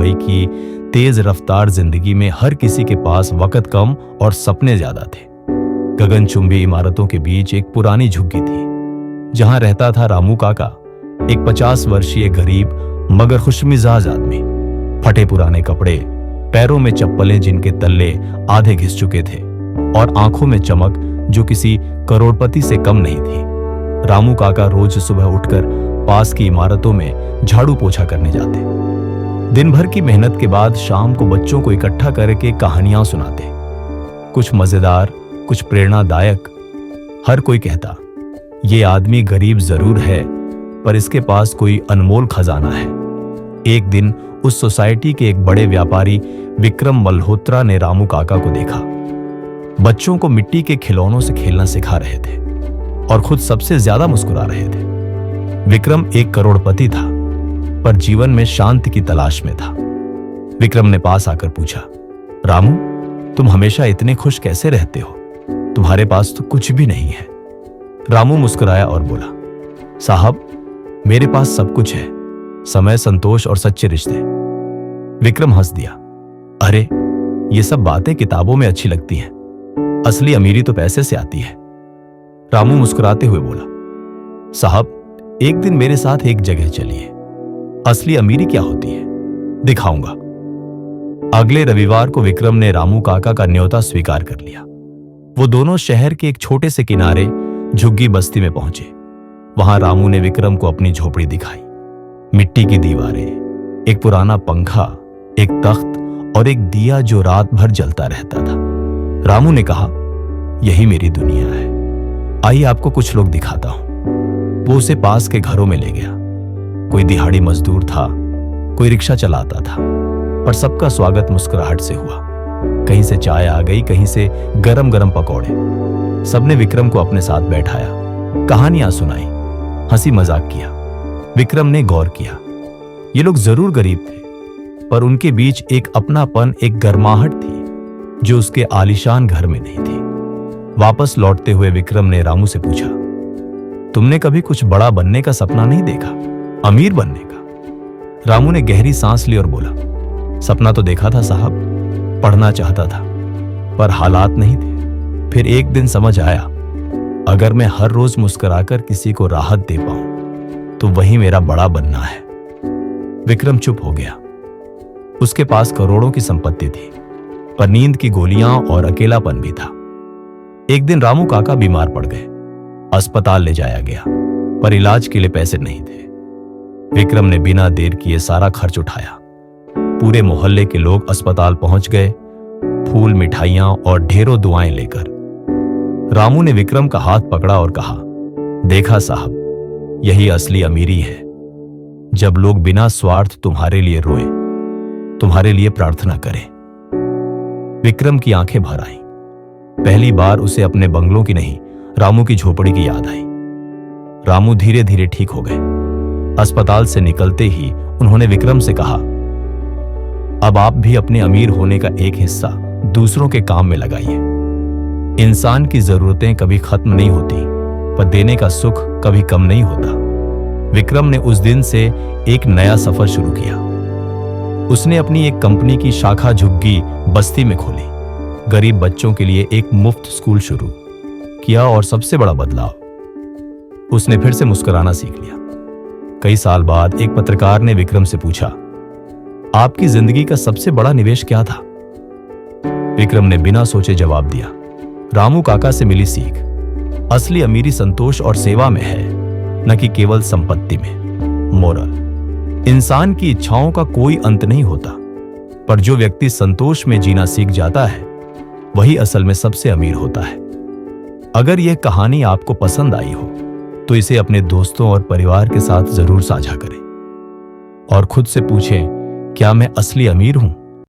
मुंबई की तेज रफ्तार जिंदगी में हर किसी के पास वक्त कम और सपने ज्यादा थे। गगनचुंबी इमारतों के बीच एक पुरानी झुग्गी थी, जहां रहता था रामू काका, एक 50 वर्षीय गरीब मगर खुशमिजाज आदमी। फटे पुराने कपड़े, पैरों में चप्पलें जिनके तल्ले आधे घिस चुके थे, और आंखों में चमक जो किसी करोड़पति से कम नहीं थी। रामू काका रोज सुबह उठकर पास की इमारतों में झाड़ू पोछा करने जाते। दिन भर की मेहनत के बाद शाम को बच्चों को इकट्ठा करके कहानियां सुनाते, कुछ मजेदार, कुछ प्रेरणादायक। हर कोई कहता, ये आदमी गरीब जरूर है, पर इसके पास कोई अनमोल खजाना है। एक दिन उस सोसाइटी के एक बड़े व्यापारी विक्रम मल्होत्रा ने रामू काका को देखा। बच्चों को मिट्टी के खिलौनों से खेलना सिखा रहे थे और खुद सबसे ज्यादा मुस्कुरा रहे थे। विक्रम एक करोड़पति था, पर जीवन में शांति की तलाश में था। विक्रम ने पास आकर पूछा, रामू, तुम हमेशा इतने खुश कैसे रहते हो? तुम्हारे पास तो कुछ भी नहीं है। रामू मुस्कुराया और बोला, साहब, मेरे पास सब कुछ है, समय, संतोष और सच्चे रिश्ते। विक्रम हंस दिया, अरे ये सब बातें किताबों में अच्छी लगती हैं, असली अमीरी तो पैसे से आती है। रामू मुस्कुराते हुए बोला, साहब, एक दिन मेरे साथ एक जगह चलिए, असली अमीरी क्या होती है दिखाऊंगा। अगले रविवार को विक्रम ने रामू काका का न्योता स्वीकार कर लिया। वो दोनों शहर के एक छोटे से किनारे झुग्गी बस्ती में पहुंचे। वहां रामू ने विक्रम को अपनी झोपड़ी दिखाई। मिट्टी की दीवारें, एक पुराना पंखा, एक तख्त और एक दिया जो रात भर जलता रहता था। रामू ने कहा, यही मेरी दुनिया है, आइए आपको कुछ लोग दिखाता हूं। वो उसे पास के घरों में ले गया। कोई दिहाड़ी मजदूर था, कोई रिक्शा चलाता था, पर सबका स्वागत मुस्कुराहट से हुआ। कहीं से चाय आ गई, कहीं से गरम गरम पकौड़े। सबने विक्रम को अपने साथ बैठाया, कहानियां सुनाई, हंसी मजाक किया। विक्रम ने गौर किया, ये लोग जरूर गरीब थे, पर उनके बीच एक अपनापन, एक गर्माहट थी जो उसके आलीशान घर में नहीं थी। वापस लौटते हुए विक्रम ने रामू से पूछा, तुमने कभी कुछ बड़ा बनने का सपना नहीं देखा, अमीर बनने का? रामू ने गहरी सांस ली और बोला, सपना तो देखा था साहब, पढ़ना चाहता था, पर हालात नहीं थे। फिर एक दिन समझ आया, अगर मैं हर रोज मुस्कुराकर किसी को राहत दे पाऊं तो वही मेरा बड़ा बनना है। विक्रम चुप हो गया। उसके पास करोड़ों की संपत्ति थी, पर नींद की गोलियां और अकेलापन भी था। एक दिन रामू काका बीमार पड़ गए। अस्पताल ले जाया गया, पर इलाज के लिए पैसे नहीं थे। विक्रम ने बिना देर किए सारा खर्च उठाया। पूरे मोहल्ले के लोग अस्पताल पहुंच गए, फूल, मिठाइयां और ढेरों दुआएं लेकर। रामू ने विक्रम का हाथ पकड़ा और कहा, देखा साहब, यही असली अमीरी है, जब लोग बिना स्वार्थ तुम्हारे लिए रोए, तुम्हारे लिए प्रार्थना करें। विक्रम की आंखें भर आईं। पहली बार उसे अपने बंगलों की नहीं, रामू की झोपड़ी की याद आई। रामू धीरे धीरे ठीक हो गए। अस्पताल से निकलते ही उन्होंने विक्रम से कहा, अब आप भी अपने अमीर होने का एक हिस्सा दूसरों के काम में लगाइए। इंसान की जरूरतें कभी खत्म नहीं होती, पर देने का सुख कभी कम नहीं होता। विक्रम ने उस दिन से एक नया सफर शुरू किया। उसने अपनी एक कंपनी की शाखा झुग्गी बस्ती में खोली, गरीब बच्चों के लिए एक मुफ्त स्कूल शुरू किया, और सबसे बड़ा बदलाव, उसने फिर से मुस्कुराना सीख लिया। कई साल बाद एक पत्रकार ने विक्रम से पूछा, आपकी जिंदगी का सबसे बड़ा निवेश क्या था? विक्रम ने बिना सोचे जवाब दिया, रामू काका से मिली सीख। असली अमीरी संतोष और सेवा में है, न कि केवल संपत्ति में। मोरल, इंसान की इच्छाओं का कोई अंत नहीं होता, पर जो व्यक्ति संतोष में जीना सीख जाता है वही असल में सबसे अमीर होता है। अगर यह कहानी आपको पसंद आई हो तो इसे अपने दोस्तों और परिवार के साथ जरूर साझा करें, और खुद से पूछें, क्या मैं असली अमीर हूं?